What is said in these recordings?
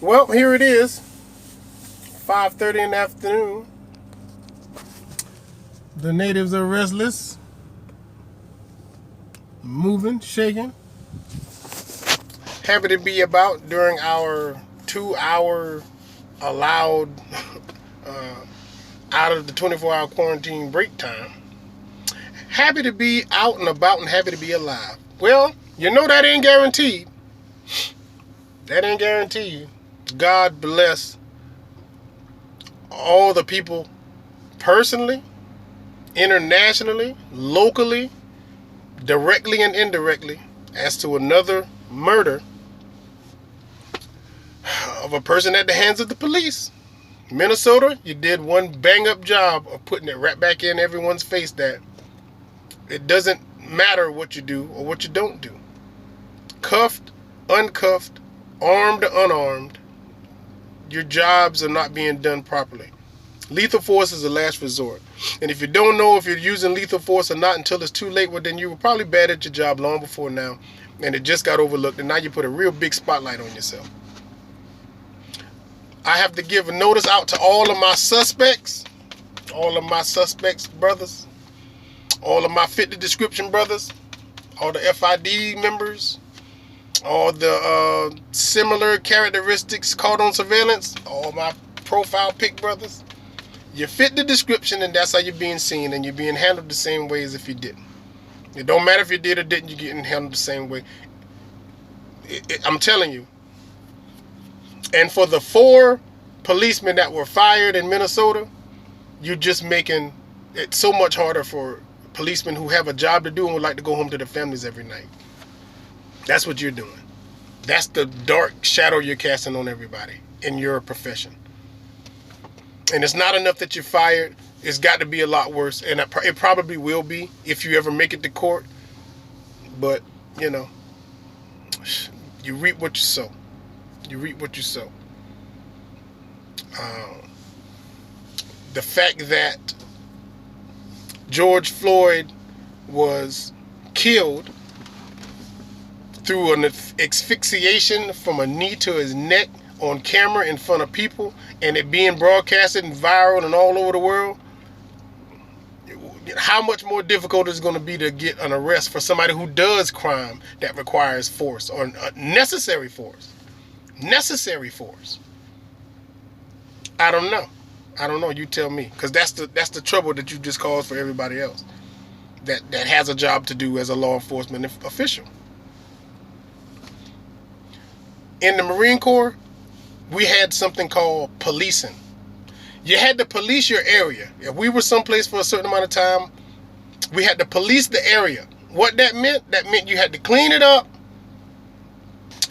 Well, here it is, 5:30 in the afternoon. The natives are restless, moving, shaking. Happy to be about during our 2 hour allowed uh, out of the 24-hour quarantine break time. Happy to be out and about and happy to be alive. Well, you know that ain't guaranteed. That ain't guaranteed. God bless all the people personally, internationally, locally, directly and indirectly, as to another murder of a person at the hands of the police. Minnesota, you did one bang up job of putting it right back in everyone's face that it doesn't matter what you do or what you don't do. Cuffed, uncuffed, armed or unarmed, your jobs are not being done properly. Lethal force is a last resort. And if you don't know if you're using lethal force or not until it's too late, well, then you were probably bad at your job long before now, and it just got overlooked, and now you put a real big spotlight on yourself. I have to give a notice out to all of my suspects, brothers, all of my fit the description brothers, all the FID members, all the similar characteristics caught on surveillance, all my profile pic brothers. You fit the description, and that's how you're being seen, and you're being handled the same way as if you didn't. It don't matter if you did or didn't, you're getting handled the same way. I'm telling you. And for the 4 policemen that were fired in Minnesota, you're just making it so much harder for policemen who have a job to do and would like to go home to their families every night. That's what you're doing. That's the dark shadow you're casting on everybody in your profession. And it's not enough that you're fired. It's got to be a lot worse. And it probably will be if you ever make it to court. But, you know, you reap what you sow. You reap what you sow. The fact that George Floyd was killed through an asphyxiation from a knee to his neck on camera in front of people, and it being broadcasted and viral and all over the world, how much more difficult is it going to be to get an arrest for somebody who does crime that requires force or necessary force? Necessary force. I don't know. You tell me, because that's the trouble that you just caused for everybody else that has a job to do as a law enforcement official. In the Marine Corps, we had something called policing. You had to police your area. If we were someplace for a certain amount of time, we had to police the area. What that meant you had to clean it up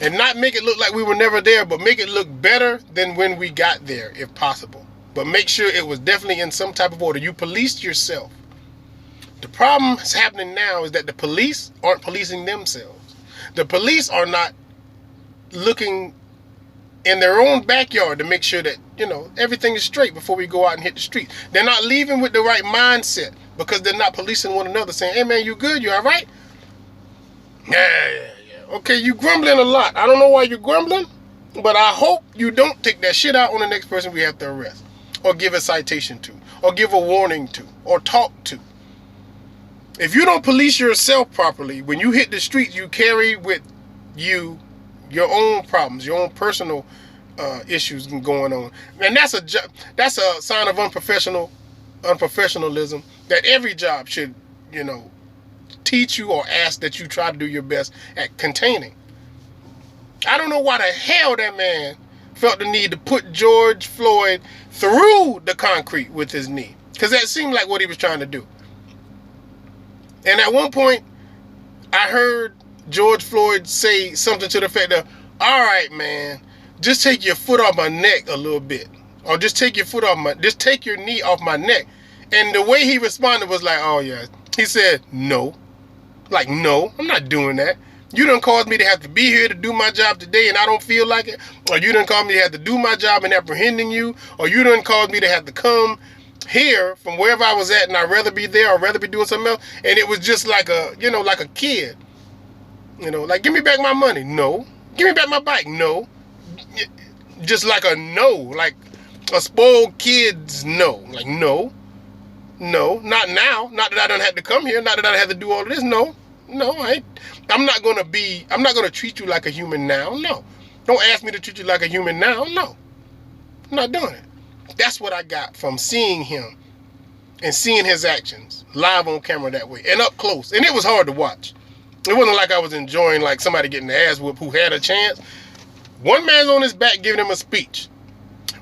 and not make it look like we were never there, but make it look better than when we got there, if possible. But make sure it was definitely in some type of order. You policed yourself. The problem that's happening now is that the police aren't policing themselves. The police are not looking in their own backyard to make sure that, everything is straight before we go out and hit the street. They're not leaving with the right mindset because they're not policing one another, saying, hey man, you good? You all right? Yeah. Okay, you grumbling a lot. I don't know why you're grumbling, but I hope you don't take that shit out on the next person we have to arrest, or give a citation to, or give a warning to, or talk to. If you don't police yourself properly, when you hit the streets, you carry with you your own problems, your own personal issues going on, and that's a sign of unprofessionalism that every job should, teach you or ask that you try to do your best at containing. I don't know why the hell that man felt the need to put George Floyd through the concrete with his knee, because that seemed like what he was trying to do. And at one point, I heard George Floyd say something to the effect of, all right, man, just take your foot off my neck a little bit. Or just take your knee off my neck. And the way he responded was like, oh yeah. He said, no. Like, no, I'm not doing that. You done caused me to have to be here to do my job today and I don't feel like it. Or you done caused me to have to do my job in apprehending you. Or you done caused me to have to come here from wherever I was at and I'd rather be there or rather be doing something else. And it was just like like a kid. Like, give me back my money. No. Give me back my bike. No. Just like a no, like a spoiled kid's no. Like, no, not now. Not that I don't have to come here. Not that I have to do all of this. No, I'm not going to treat you like a human now. No. Don't ask me to treat you like a human now. No. I'm not doing it. That's what I got from seeing him and seeing his actions live on camera that way and up close. And it was hard to watch. It wasn't like I was enjoying like somebody getting the ass whooped who had a chance. One man's on his back giving him a speech.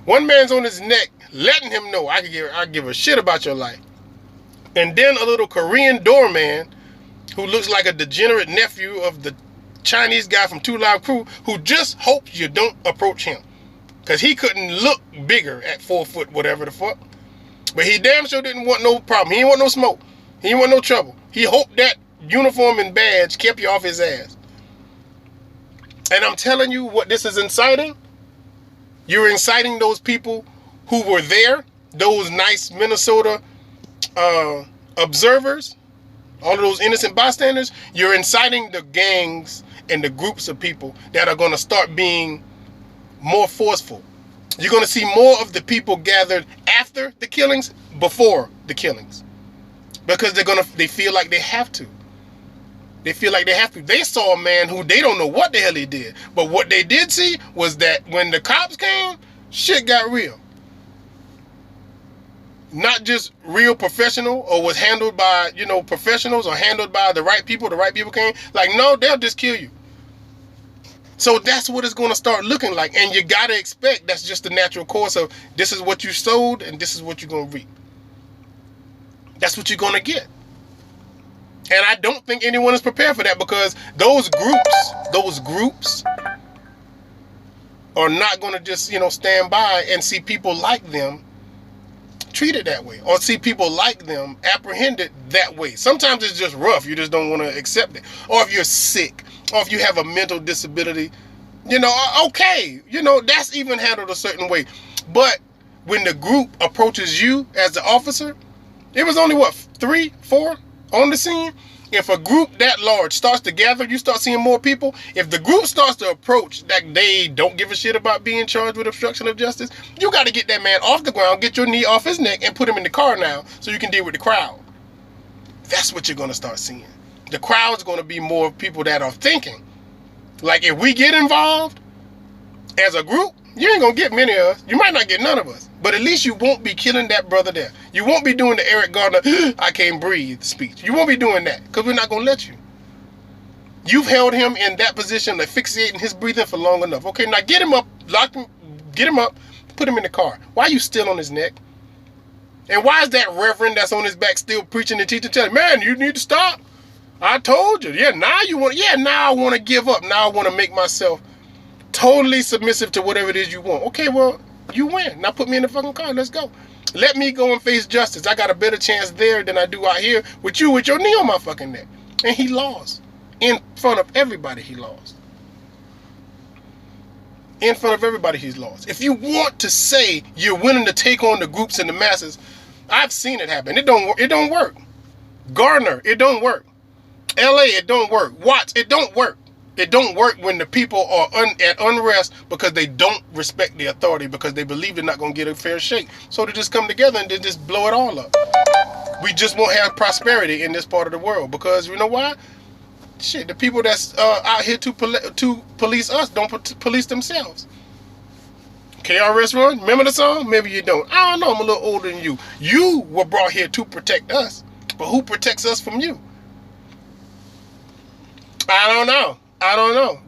One man's on his neck letting him know I give a shit about your life. And then a little Korean doorman who looks like a degenerate nephew of the Chinese guy from 2 Live Crew who just hopes you don't approach him. Because he couldn't look bigger at 4 foot whatever the fuck. But he damn sure didn't want no problem. He didn't want no smoke. He didn't want no trouble. He hoped that uniform and badge kept you off his ass. And I'm telling you what this is inciting. You're inciting those people who were there, those nice Minnesota observers, all of those innocent bystanders. You're inciting the gangs and the groups of people that are going to start being more forceful. You're going to see more of the people gathered after the killings, before the killings, because they feel like they have to. They feel like they have to. They saw a man who they don't know what the hell he did, but what they did see was that when the cops came, shit got real. Not just real professional or was handled by, professionals or handled by the right people came. Like, no, they'll just kill you. So that's what it's going to start looking like. And you got to expect that's just the natural course of this is what you sowed and this is what you're going to reap. That's what you're going to get. And I don't think anyone is prepared for that, because those groups are not going to just, stand by and see people like them treated that way, or see people like them apprehended that way. Sometimes it's just rough. You just don't want to accept it. Or if you're sick, or if you have a mental disability, okay, that's even handled a certain way. But when the group approaches you as the officer, it was only 3, 4 on the scene. If a group that large starts to gather, you start seeing more people. If the group starts to approach that they don't give a shit about being charged with obstruction of justice, you got to get that man off the ground, get your knee off his neck, and put him in the car now so you can deal with the crowd. That's what you're going to start seeing. The crowd's going to be more people that are thinking. Like, if we get involved as a group, you ain't going to get many of us. You might not get none of us. But at least you won't be killing that brother there. You won't be doing the Eric Gardner, I can't breathe speech. You won't be doing that, because we're not going to let you. You've held him in that position, asphyxiating his breathing for long enough. Okay, now get him up, lock him, get him up, put him in the car. Why are you still on his neck? And why is that reverend that's on his back still preaching and teaching, telling, man, you need to stop? I told you. Now I want to give up. Now I want to make myself totally submissive to whatever it is you want. Okay, well, you win. Now put me in the fucking car. Let's go. Let me go and face justice. I got a better chance there than I do out here with you with your knee on my fucking neck. And he lost. In front of everybody, he lost. In front of everybody, he's lost. If you want to say you're willing to take on the groups and the masses, I've seen it happen. It don't work. Gardner, it don't work. LA, it don't work. Watts, it don't work. It don't work when the people are at unrest because they don't respect the authority, because they believe they're not going to get a fair shake. So they just come together and then just blow it all up. We just won't have prosperity in this part of the world, because you know why? Shit, the people that's out here to police us don't police themselves. KRS Run, remember the song? Maybe you don't. I don't know, I'm a little older than you. You were brought here to protect us, but who protects us from you? I don't know.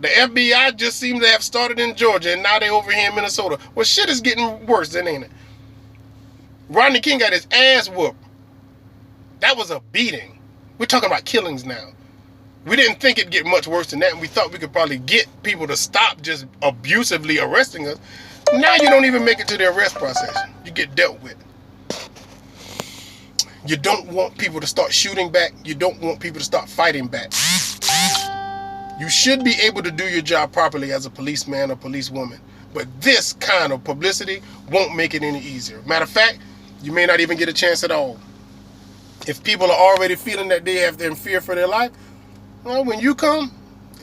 The FBI just seems to have started in Georgia, and now they're over here in Minnesota. Well, shit is getting worse then, ain't it? Rodney King got his ass whooped. That was a beating. We're talking about killings now. We didn't think it'd get much worse than that, and we thought we could probably get people to stop just abusively arresting us. Now you don't even make it to the arrest process. You get dealt with. You don't want people to start shooting back. You don't want people to start fighting back. You should be able to do your job properly as a policeman or policewoman. But this kind of publicity won't make it any easier. Matter of fact, you may not even get a chance at all. If people are already feeling that they have in fear for their life, well, when you come,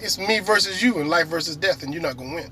it's me versus you and life versus death, and you're not going to win.